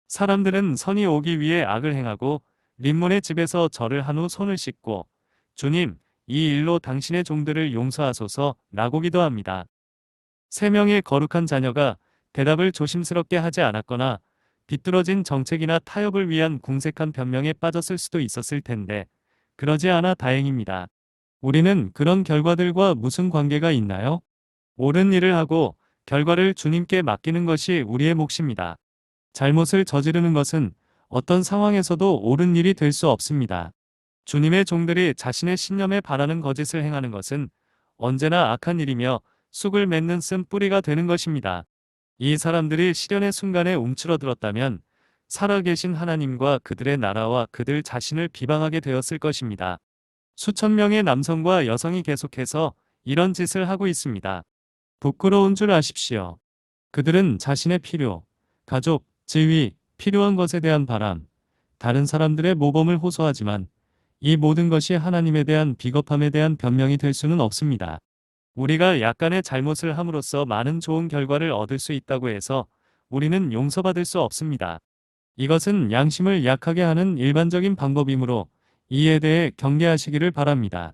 사람들은 선이 오기 위해 악을 행하고 림몬의 집에서 절을 한 후 손을 씻고 주님, 이 일로 당신의 종들을 용서하소서 라고 기도합니다. 세 명의 거룩한 자녀가 대답을 조심스럽게 하지 않았거나 비뚤어진 정책이나 타협을 위한 궁색한 변명에 빠졌을 수도 있었을 텐데 그러지 않아 다행입니다. 우리는 그런 결과들과 무슨 관계가 있나요? 옳은 일을 하고 결과를 주님께 맡기는 것이 우리의 몫입니다. 잘못을 저지르는 것은 어떤 상황에서도 옳은 일이 될 수 없습니다. 주님의 종들이 자신의 신념에 반하는 거짓을 행하는 것은 언제나 악한 일이며 쑥을 맺는 쓴 뿌리가 되는 것입니다. 이 사람들이 시련의 순간에 움츠러들었다면 살아계신 하나님과 그들의 나라와 그들 자신을 비방하게 되었을 것입니다. 수천 명의 남성과 여성이 계속해서 이런 짓을 하고 있습니다. 부끄러운 줄 아십시오. 그들은 자신의 필요, 가족, 지위, 필요한 것에 대한 바람, 다른 사람들의 모범을 호소하지만 이 모든 것이 하나님에 대한 비겁함에 대한 변명이 될 수는 없습니다. 우리가 약간의 잘못을 함으로써 많은 좋은 결과를 얻을 수 있다고 해서 우리는 용서받을 수 없습니다. 이것은 양심을 약하게 하는 일반적인 방법이므로 이에 대해 경계하시기를 바랍니다.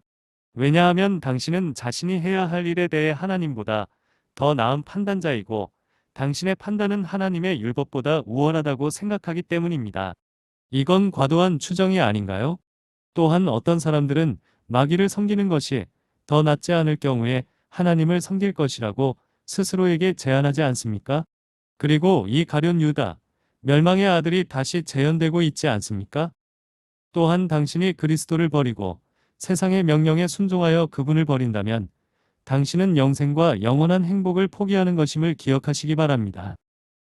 왜냐하면 당신은 자신이 해야 할 일에 대해 하나님보다 더 나은 판단자이고 당신의 판단은 하나님의 율법보다 우월하다고 생각하기 때문입니다. 이건 과도한 추정이 아닌가요? 또한 어떤 사람들은 마귀를 섬기는 것이 더 낫지 않을 경우에 하나님을 섬길 것이라고 스스로에게 제안하지 않습니까? 그리고 이 가룟 유다, 멸망의 아들이 다시 재현되고 있지 않습니까? 또한 당신이 그리스도를 버리고 세상의 명령에 순종하여 그분을 버린다면 당신은 영생과 영원한 행복을 포기하는 것임을 기억하시기 바랍니다.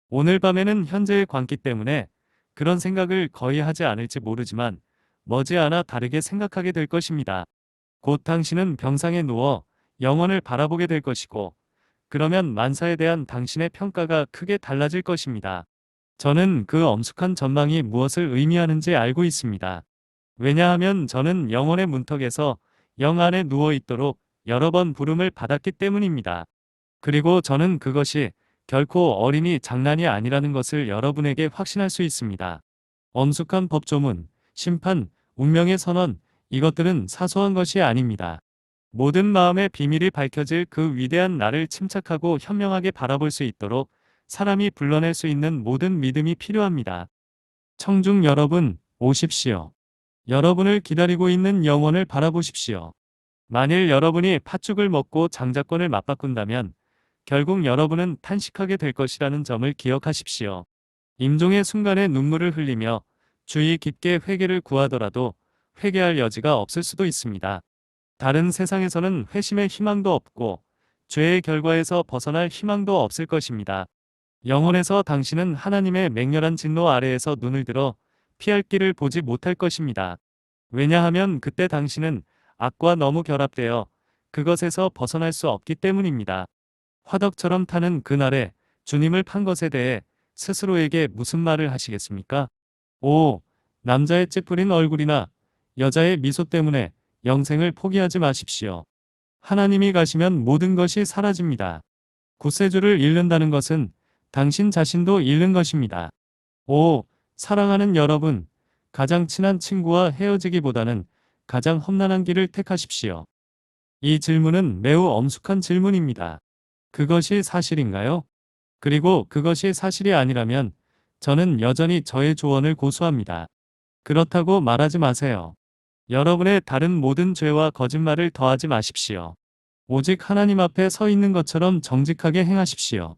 오늘 밤에는 현재의 광기 때문에 그런 생각을 거의 하지 않을지 모르지만 머지않아 다르게 생각하게 될 것입니다. 곧 당신은 병상에 누워 영원을 바라보게 될 것이고 그러면 만사에 대한 당신의 평가가 크게 달라질 것입니다. 저는 그 엄숙한 전망이 무엇을 의미하는지 알고 있습니다. 왜냐하면 저는 영혼의 문턱에서 영 안에 누워 있도록 여러 번 부름을 받았기 때문입니다. 그리고 저는 그것이 결코 어린이 장난이 아니라는 것을 여러분에게 확신할 수 있습니다. 엄숙한 법조문, 심판, 운명의 선언, 이것들은 사소한 것이 아닙니다. 모든 마음의 비밀이 밝혀질 그 위대한 날을 침착하고 현명하게 바라볼 수 있도록 사람이 불러낼 수 있는 모든 믿음이 필요합니다. 청중 여러분, 오십시오. 여러분을 기다리고 있는 영혼을 바라보십시오. 만일 여러분이 팥죽을 먹고 장자권을 맞바꾼다면 결국 여러분은 탄식하게 될 것이라는 점을 기억하십시오. 임종의 순간에 눈물을 흘리며 주의 깊게 회개를 구하더라도 회개할 여지가 없을 수도 있습니다. 다른 세상에서는 회심의 희망도 없고 죄의 결과에서 벗어날 희망도 없을 것입니다. 영혼에서 당신은 하나님의 맹렬한 진노 아래에서 눈을 들어 피할 길을 보지 못할 것입니다. 왜냐하면 그때 당신은 악과 너무 결합되어 그것에서 벗어날 수 없기 때문입니다. 화덕처럼 타는 그날에 주님을 판 것에 대해 스스로에게 무슨 말을 하시겠습니까? 오, 남자의 찌푸린 얼굴이나 여자의 미소 때문에 영생을 포기하지 마십시오. 하나님이 가시면 모든 것이 사라집니다. 구세주를 잃는다는 것은 당신 자신도 잃는 것입니다. 오, 사랑하는 여러분, 가장 친한 친구와 헤어지기보다는 가장 험난한 길을 택하십시오. 이 질문은 매우 엄숙한 질문입니다. 그것이 사실인가요? 그리고 그것이 사실이 아니라면 저는 여전히 저의 조언을 고수합니다. 그렇다고 말하지 마세요. 여러분의 다른 모든 죄와 거짓말을 더하지 마십시오. 오직 하나님 앞에 서 있는 것처럼 정직하게 행하십시오.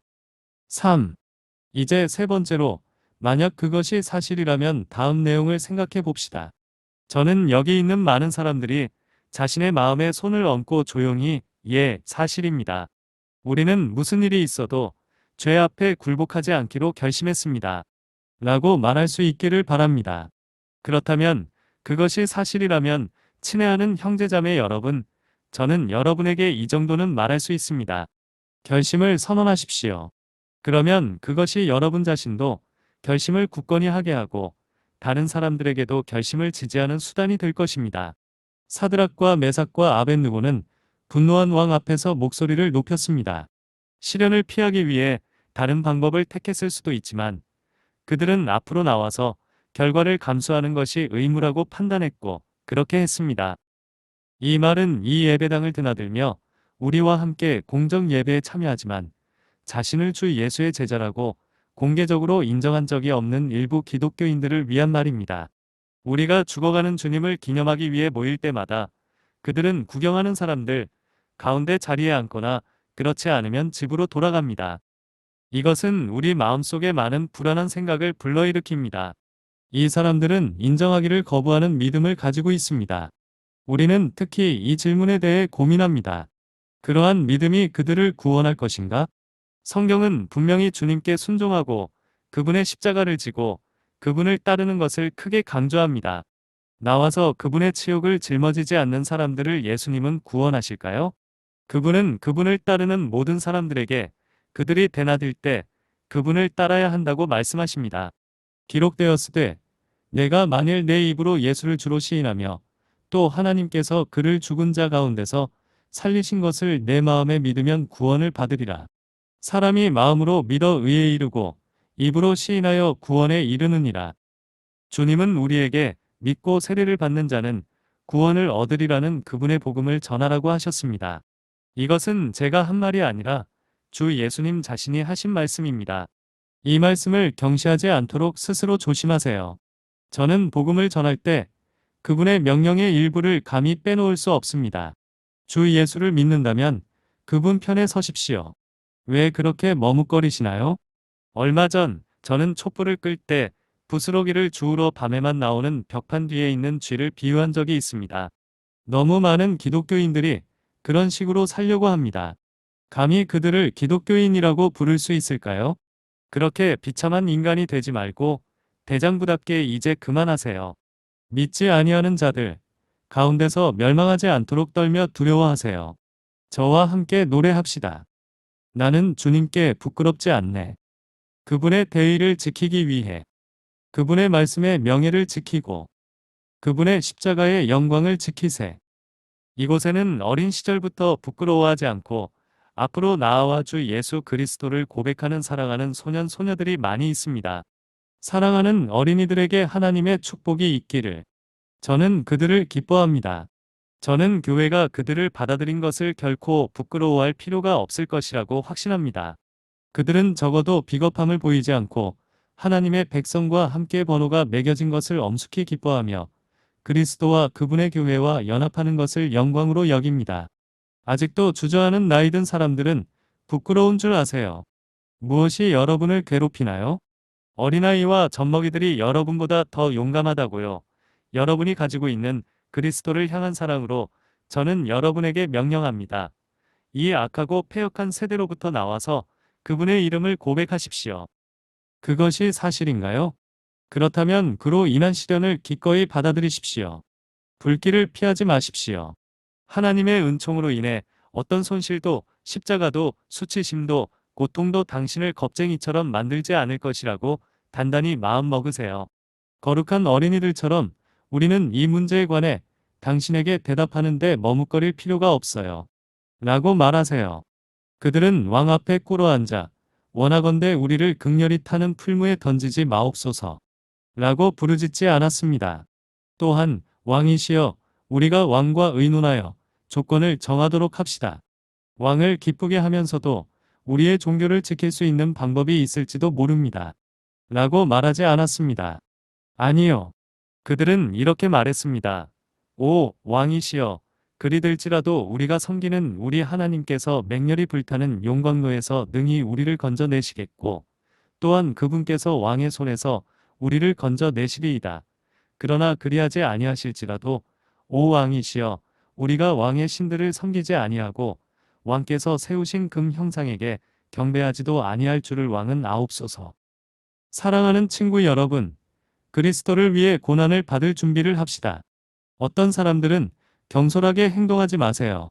3. 이제 세 번째로, 만약 그것이 사실이라면 다음 내용을 생각해 봅시다. 저는 여기 있는 많은 사람들이 자신의 마음에 손을 얹고 조용히, 예, 사실입니다. 우리는 무슨 일이 있어도 죄 앞에 굴복하지 않기로 결심했습니다. 라고 말할 수 있기를 바랍니다. 그렇다면 그것이 사실이라면 친애하는 형제자매 여러분, 저는 여러분에게 이 정도는 말할 수 있습니다. 결심을 선언하십시오. 그러면 그것이 여러분 자신도 결심을 굳건히 하게 하고 다른 사람들에게도 결심을 지지하는 수단이 될 것입니다. 사드락과 메삭과 아벳느고는 분노한 왕 앞에서 목소리를 높였습니다. 시련을 피하기 위해 다른 방법을 택했을 수도 있지만 그들은 앞으로 나와서 결과를 감수하는 것이 의무라고 판단했고 그렇게 했습니다. 이 말은 이 예배당을 드나들며 우리와 함께 공적 예배에 참여하지만 자신을 주 예수의 제자라고 공개적으로 인정한 적이 없는 일부 기독교인들을 위한 말입니다. 우리가 죽어가는 주님을 기념하기 위해 모일 때마다 그들은 구경하는 사람들 가운데 자리에 앉거나 그렇지 않으면 집으로 돌아갑니다. 이것은 우리 마음속에 많은 불안한 생각을 불러일으킵니다. 이 사람들은 인정하기를 거부하는 믿음을 가지고 있습니다. 우리는 특히 이 질문에 대해 고민합니다. 그러한 믿음이 그들을 구원할 것인가? 성경은 분명히 주님께 순종하고 그분의 십자가를 지고 그분을 따르는 것을 크게 강조합니다. 나와서 그분의 치욕을 짊어지지 않는 사람들을 예수님은 구원하실까요? 그분은 그분을 따르는 모든 사람들에게 그들이 대낮일 때 그분을 따라야 한다고 말씀하십니다. 기록되었으되 내가 만일 내 입으로 예수를 주로 시인하며 또 하나님께서 그를 죽은 자 가운데서 살리신 것을 내 마음에 믿으면 구원을 받으리라. 사람이 마음으로 믿어 의에 이르고 입으로 시인하여 구원에 이르느니라. 주님은 우리에게 믿고 세례를 받는 자는 구원을 얻으리라는 그분의 복음을 전하라고 하셨습니다. 이것은 제가 한 말이 아니라 주 예수님 자신이 하신 말씀입니다. 이 말씀을 경시하지 않도록 스스로 조심하세요. 저는 복음을 전할 때 그분의 명령의 일부를 감히 빼놓을 수 없습니다. 주 예수를 믿는다면 그분 편에 서십시오. 왜 그렇게 머뭇거리시나요? 얼마 전 저는 촛불을 끌 때 부스러기를 주우러 밤에만 나오는 벽판 뒤에 있는 쥐를 비유한 적이 있습니다. 너무 많은 기독교인들이 그런 식으로 살려고 합니다. 감히 그들을 기독교인이라고 부를 수 있을까요? 그렇게 비참한 인간이 되지 말고 대장부답게 이제 그만하세요. 믿지 아니하는 자들 가운데서 멸망하지 않도록 떨며 두려워하세요. 저와 함께 노래합시다. 나는 주님께 부끄럽지 않네. 그분의 대의를 지키기 위해 그분의 말씀의 명예를 지키고 그분의 십자가의 영광을 지키세. 이곳에는 어린 시절부터 부끄러워하지 않고 앞으로 나아와 주 예수 그리스도를 고백하는 사랑하는 소년 소녀들이 많이 있습니다. 사랑하는 어린이들에게 하나님의 축복이 있기를. 저는 그들을 기뻐합니다. 저는 교회가 그들을 받아들인 것을 결코 부끄러워할 필요가 없을 것이라고 확신합니다. 그들은 적어도 비겁함을 보이지 않고 하나님의 백성과 함께 번호가 매겨진 것을 엄숙히 기뻐하며 그리스도와 그분의 교회와 연합하는 것을 영광으로 여깁니다. 아직도 주저하는 나이든 사람들은 부끄러운 줄 아세요. 무엇이 여러분을 괴롭히나요? 어린아이와 젖먹이들이 여러분보다 더 용감하다고요. 여러분이 가지고 있는 그리스도를 향한 사랑으로 저는 여러분에게 명령합니다. 이 악하고 패역한 세대로부터 나와서 그분의 이름을 고백하십시오. 그것이 사실인가요? 그렇다면 그로 인한 시련을 기꺼이 받아들이십시오. 불길을 피하지 마십시오. 하나님의 은총으로 인해 어떤 손실도 십자가도 수치심도 고통도 당신을 겁쟁이처럼 만들지 않을 것이라고 단단히 마음 먹으세요. 거룩한 어린이들처럼 우리는 이 문제에 관해 당신에게 대답하는데 머뭇거릴 필요가 없어요. 라고 말하세요. 그들은 왕 앞에 꿇어앉아 원하건대 우리를 극렬히 타는 풀무에 던지지 마옵소서. 라고 부르짖지 않았습니다. 또한 왕이시여 우리가 왕과 의논하여 조건을 정하도록 합시다. 왕을 기쁘게 하면서도 우리의 종교를 지킬 수 있는 방법이 있을지도 모릅니다. 라고 말하지 않았습니다. 아니요. 그들은 이렇게 말했습니다. 오, 왕이시여, 그리 될지라도 우리가 섬기는 우리 하나님께서 맹렬히 불타는 용광로에서 능히 우리를 건져내시겠고, 또한 그분께서 왕의 손에서 우리를 건져내시리이다. 그러나 그리하지 아니하실지라도 오 왕이시여, 우리가 왕의 신들을 섬기지 아니하고 왕께서 세우신 금 형상에게 경배하지도 아니할 줄을 왕은 아옵소서. 사랑하는 친구 여러분, 그리스도를 위해 고난을 받을 준비를 합시다. 어떤 사람들은 경솔하게 행동하지 마세요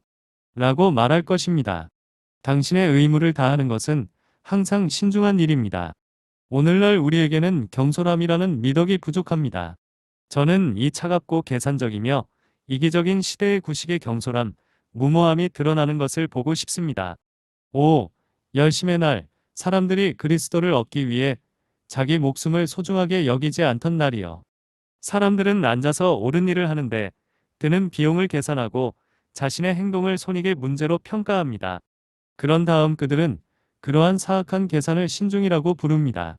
라고 말할 것입니다. 당신의 의무를 다하는 것은 항상 신중한 일입니다. 오늘날 우리에게는 경솔함이라는 미덕이 부족합니다. 저는 이 차갑고 계산적이며 이기적인 시대의 구식의 경솔함, 무모함이 드러나는 것을 보고 싶습니다. 오, 열심의 날, 사람들이 그리스도를 얻기 위해 자기 목숨을 소중하게 여기지 않던 날이요. 사람들은 앉아서 옳은 일을 하는데 드는 비용을 계산하고 자신의 행동을 손익의 문제로 평가합니다. 그런 다음 그들은 그러한 사악한 계산을 신중이라고 부릅니다.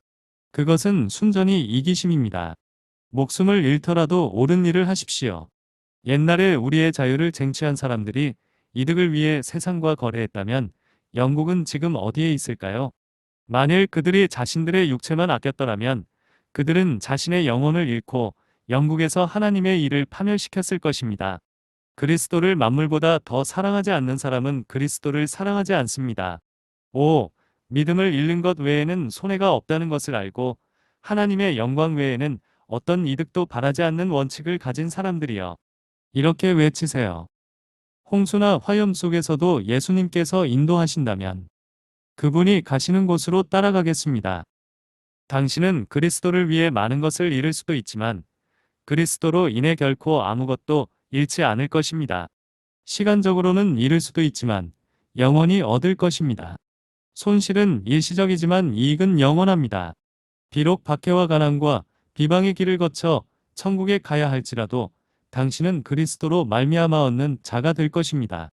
그것은 순전히 이기심입니다. 목숨을 잃더라도 옳은 일을 하십시오. 옛날에 우리의 자유를 쟁취한 사람들이 이득을 위해 세상과 거래했다면 영국은 지금 어디에 있을까요? 만일 그들이 자신들의 육체만 아꼈더라면 그들은 자신의 영혼을 잃고 영국에서 하나님의 일을 파멸시켰을 것입니다. 그리스도를 만물보다 더 사랑하지 않는 사람은 그리스도를 사랑하지 않습니다. 5. 믿음을 잃는 것 외에는 손해가 없다는 것을 알고 하나님의 영광 외에는 어떤 이득도 바라지 않는 원칙을 가진 사람들이여. 이렇게 외치세요. 홍수나 화염 속에서도 예수님께서 인도하신다면 그분이 가시는 곳으로 따라가겠습니다. 당신은 그리스도를 위해 많은 것을 잃을 수도 있지만 그리스도로 인해 결코 아무것도 잃지 않을 것입니다. 시간적으로는 잃을 수도 있지만 영원히 얻을 것입니다. 손실은 일시적이지만 이익은 영원합니다. 비록 박해와 가난과 비방의 길을 거쳐 천국에 가야 할지라도 당신은 그리스도로 말미암아 얻는 자가 될 것입니다.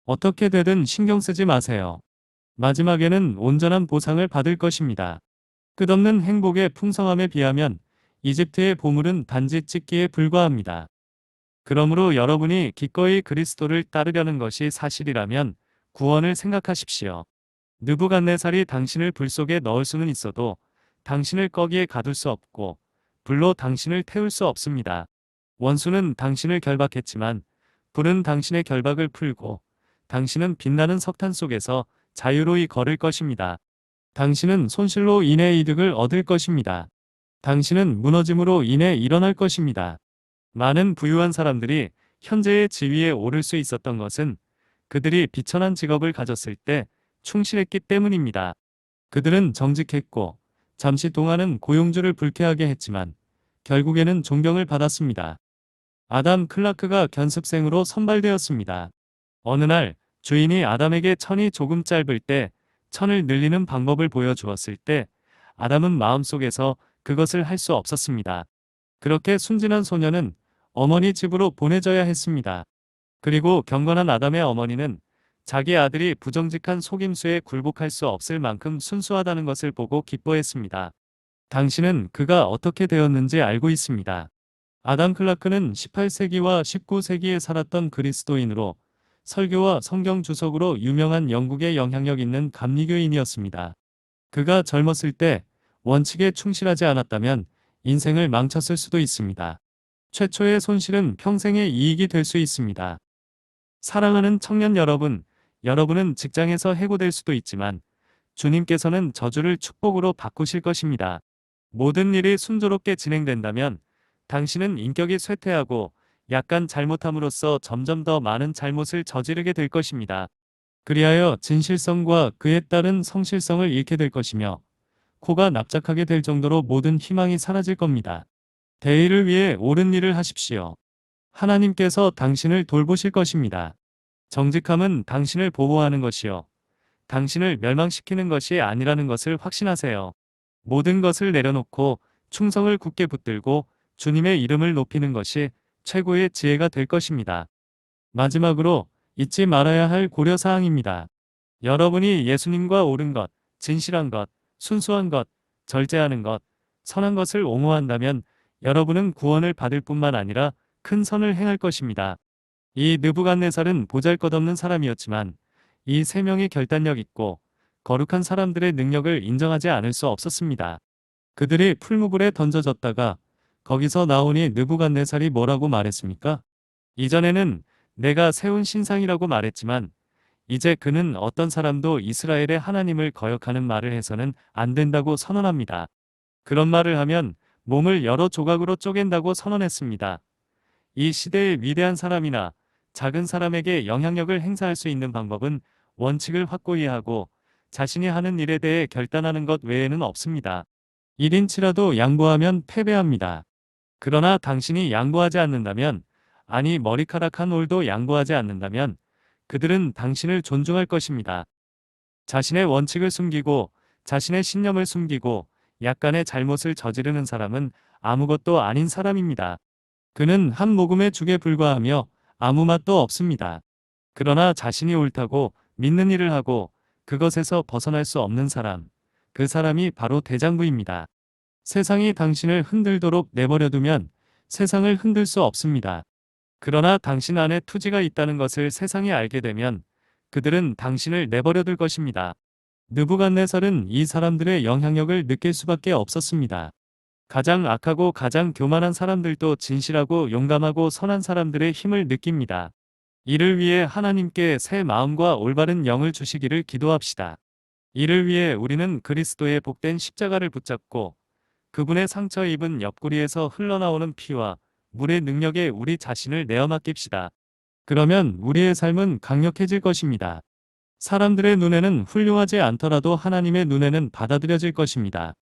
어떻게 되든 신경 쓰지 마세요. 마지막에는 온전한 보상을 받을 것입니다. 끝없는 행복의 풍성함에 비하면 이집트의 보물은 단지 찍기에 불과합니다. 그러므로 여러분이 기꺼이 그리스도를 따르려는 것이 사실이라면 구원을 생각하십시오. 느부갓네살이 당신을 불 속에 넣을 수는 있어도 당신을 거기에 가둘 수 없고 불로 당신을 태울 수 없습니다. 원수는 당신을 결박했지만 불은 당신의 결박을 풀고 당신은 빛나는 석탄 속에서 자유로이 걸을 것입니다. 당신은 손실로 인해 이득을 얻을 것입니다. 당신은 무너짐으로 인해 일어날 것입니다. 많은 부유한 사람들이 현재의 지위에 오를 수 있었던 것은 그들이 비천한 직업을 가졌을 때 충실했기 때문입니다. 그들은 정직했고 잠시 동안은 고용주를 불쾌하게 했지만 결국에는 존경을 받았습니다. 아담 클라크가 견습생으로 선발되었습니다. 어느 날 주인이 아담에게 천이 조금 짧을 때 천을 늘리는 방법을 보여주었을 때 아담은 마음속에서 그것을 할 수 없었습니다. 그렇게 순진한 소녀는 어머니 집으로 보내져야 했습니다. 그리고 경건한 아담의 어머니는 자기 아들이 부정직한 속임수에 굴복할 수 없을 만큼 순수하다는 것을 보고 기뻐했습니다. 당신은 그가 어떻게 되었는지 알고 있습니다. 아담 클라크는 18세기와 19세기에 살았던 그리스도인으로 설교와 성경 주석으로 유명한 영국의 영향력 있는 감리교인이었습니다. 그가 젊었을 때 원칙에 충실하지 않았다면 인생을 망쳤을 수도 있습니다. 최초의 손실은 평생의 이익이 될 수 있습니다. 사랑하는 청년 여러분, 여러분은 직장에서 해고될 수도 있지만 주님께서는 저주를 축복으로 바꾸실 것입니다. 모든 일이 순조롭게 진행된다면 당신은 인격이 쇠퇴하고 약간 잘못함으로써 점점 더 많은 잘못을 저지르게 될 것입니다. 그리하여 진실성과 그에 따른 성실성을 잃게 될 것이며 코가 납작하게 될 정도로 모든 희망이 사라질 겁니다. 대의를 위해 옳은 일을 하십시오. 하나님께서 당신을 돌보실 것입니다. 정직함은 당신을 보호하는 것이요. 당신을 멸망시키는 것이 아니라는 것을 확신하세요. 모든 것을 내려놓고 충성을 굳게 붙들고 주님의 이름을 높이는 것이 최고의 지혜가 될 것입니다. 마지막으로 잊지 말아야 할 고려사항입니다. 여러분이 예수님과 옳은 것, 진실한 것, 순수한 것, 절제하는 것, 선한 것을 옹호한다면 여러분은 구원을 받을 뿐만 아니라 큰 선을 행할 것입니다. 이 느부갓네살은 보잘것없는 사람이었지만 이 세 명이 결단력 있고 거룩한 사람들의 능력을 인정하지 않을 수 없었습니다. 그들이 풀무불에 던져졌다가 거기서 나오니 느부갓네살이 뭐라고 말했습니까? 이전에는 내가 세운 신상이라고 말했지만 이제 그는 어떤 사람도 이스라엘의 하나님을 거역하는 말을 해서는 안 된다고 선언합니다. 그런 말을 하면 몸을 여러 조각으로 쪼갠다고 선언했습니다. 이 시대의 위대한 사람이나 작은 사람에게 영향력을 행사할 수 있는 방법은 원칙을 확고히 하고 자신이 하는 일에 대해 결단하는 것 외에는 없습니다. 1인치라도 양보하면 패배합니다. 그러나 당신이 양보하지 않는다면, 아니 머리카락 한 올도 양보하지 않는다면 그들은 당신을 존중할 것입니다. 자신의 원칙을 숨기고 자신의 신념을 숨기고 약간의 잘못을 저지르는 사람은 아무것도 아닌 사람입니다. 그는 한 모금의 죽에 불과하며 아무 맛도 없습니다. 그러나 자신이 옳다고 믿는 일을 하고 그것에서 벗어날 수 없는 사람, 그 사람이 바로 대장부입니다. 세상이 당신을 흔들도록 내버려두면 세상을 흔들 수 없습니다. 그러나 당신 안에 투지가 있다는 것을 세상이 알게 되면 그들은 당신을 내버려둘 것입니다. 느부갓네살은 이 사람들의 영향력을 느낄 수밖에 없었습니다. 가장 악하고 가장 교만한 사람들도 진실하고 용감하고 선한 사람들의 힘을 느낍니다. 이를 위해 하나님께 새 마음과 올바른 영을 주시기를 기도합시다. 이를 위해 우리는 그리스도의 복된 십자가를 붙잡고 그분의 상처 입은 옆구리에서 흘러나오는 피와 물의 능력에 우리 자신을 내어 맡깁시다. 그러면 우리의 삶은 강력해질 것입니다. 사람들의 눈에는 훌륭하지 않더라도 하나님의 눈에는 받아들여질 것입니다.